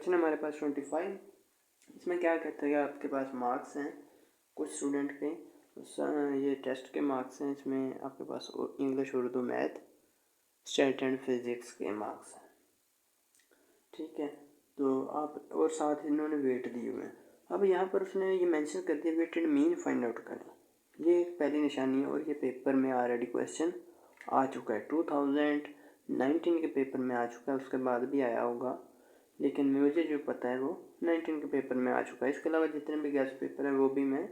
Question हमारे पास 25। इसमें क्या कहते हैं, आपके पास मार्क्स हैं कुछ स्टूडेंट के, ये टेस्ट के मार्क्स हैं। इसमें आपके पास English, Urdu, math, stat and physics के मार्क्स हैं। ठीक है, तो आप और साथ इन्होंने वेट दिए हुए हैं। अब यहाँ पर उसने ये मेंशन कर दिया वेटेड मीन फाइंड आउट करें। ये एक पहली निशानी है और ये पेपर में ऑलरेडी क्वेश्चन आ चुका है। 2019 के पेपर में आ चुका है, उसके बाद भी आया होगा, लेकिन मुझे जो पता है वो 19 के पेपर में आ चुका है। इसके अलावा जितने भी गेस्ट पेपर हैं वो भी मैं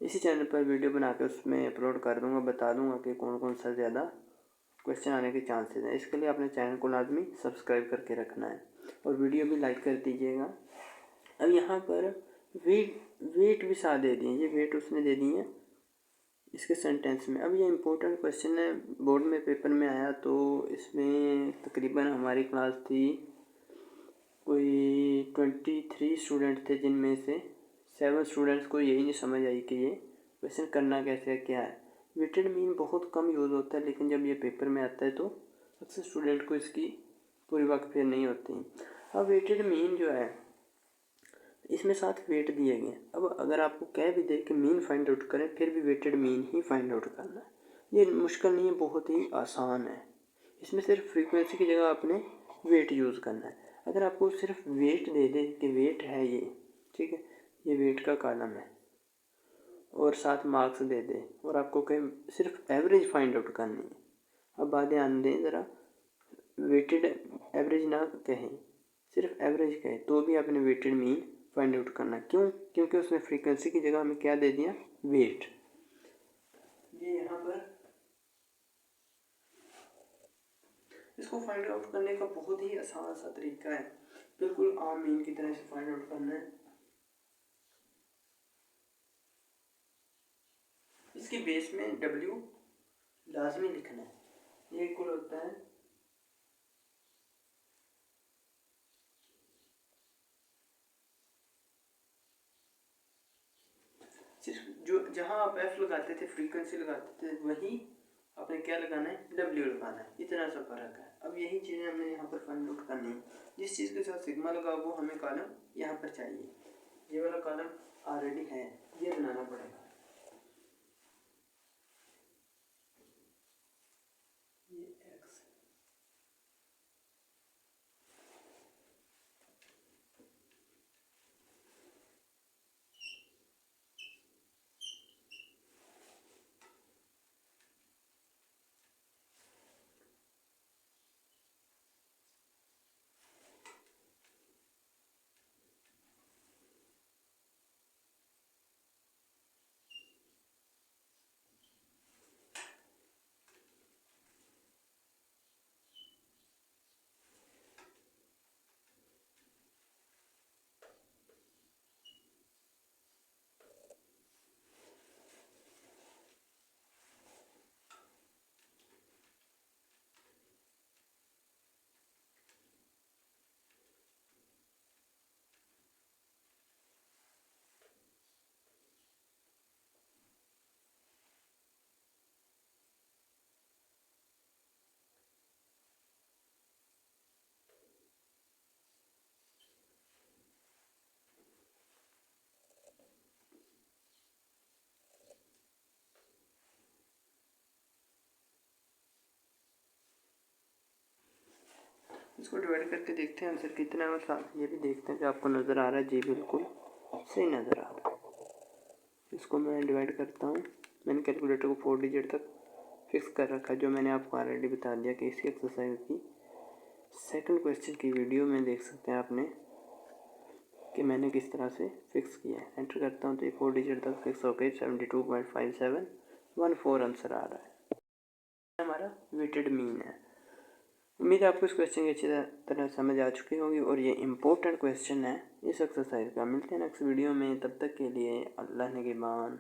इसी चैनल पर वीडियो बना के उसमें अपलोड कर दूंगा, बता दूंगा कि कौन कौन सा ज़्यादा क्वेश्चन आने के चांसेस हैं। इसके लिए अपने चैनल को लाजमी सब्सक्राइब करके रखना है और वीडियो भी लाइक कर दीजिएगा। अब यहाँ पर वेट भी साथ दे दिए, ये वेट उसने दे दिए इसके सेंटेंस में। अब ये इम्पोर्टेंट क्वेश्चन है, बोर्ड में पेपर में आया, तो इसमें तकरीबन हमारी क्लास थी कोई 23 स्टूडेंट थे, जिनमें से 7 स्टूडेंट्स को यही नहीं समझ आई कि ये क्वेश्चन करना कैसे है, क्या है। वेटेड मीन बहुत कम यूज़ होता है, लेकिन जब ये पेपर में आता है तो अक्सर स्टूडेंट को इसकी पूरी वाकफियत नहीं होती। अब वेटेड मीन जो है इसमें साथ वेट दिए गए। अब अगर आपको कह भी दे कि मीन फाइंड आउट करें, फिर भी वेटेड मीन ही फाइंड आउट करना है। ये मुश्किल नहीं है, बहुत ही आसान है। इसमें सिर्फ फ्रीक्वेंसी की जगह आपने वेट यूज़ करना है। अगर आपको सिर्फ वेट दे दे कि वेट है ये, ठीक है, ये वेट का कॉलम है, और साथ मार्क्स दे दे और आपको कहीं सिर्फ एवरेज फाइंड आउट करनी है। अब बात ध्यान दें ज़रा, वेटेड एवरेज ना कहें, सिर्फ एवरेज कहें, तो भी आपने वेटेड मीन फाइंड आउट करना। क्यों? क्योंकि उसने फ्रीक्वेंसी की जगह हमें क्या दे दिया, वेट। ये यहाँ पर इसको फाइंड आउट करने का बहुत ही आसान सा तरीका है, बिल्कुल आम मीन की तरह से फाइंड आउट करना है। इसके बेस में W लाजमी लिखना है, ये इक्वल होता है सिर्फ जो जहाँ आप F लगाते थे, फ्रीक्वेंसी लगाते थे, वही आपने क्या लगाना है, W लगाना है। इतना सा फर्क है। अब यही चीज़ें हमने यहाँ पर फाइंड आउट करनी है। जिस चीज़ के साथ सिग्मा लगा वो हमें कॉलम यहाँ पर चाहिए, ये वाला कॉलम ऑलरेडी है, ये बनाना पड़ेगा। ये X इसको डिवाइड करके देखते हैं आंसर कितना है, और साथ ये भी देखते हैं कि आपको नज़र आ रहा है। जी बिल्कुल सही नज़र आ रहा है। इसको मैं डिवाइड करता हूँ। मैंने कैलकुलेटर को 4 डिजिट तक फिक्स कर रखा है, जो मैंने आपको ऑलरेडी बता दिया कि इसी एक्सरसाइज की सेकंड क्वेश्चन की वीडियो में देख सकते हैं आपने कि मैंने किस तरह से फिक्स किया है। एंटर करता हूँ तो ये 4 डिजिट तक फिक्स हो गई। 72.5714 आंसर आ रहा है, हमारा वेटेड मीन है। उम्मीद है आपको इस क्वेश्चन की अच्छी तरह समझ आ चुकी होगी और ये इम्पोर्टेंट क्वेश्चन है इस एक्सरसाइज का। मिलते हैं नेक्स्ट वीडियो में, तब तक के लिए अल्लाह निगहबान।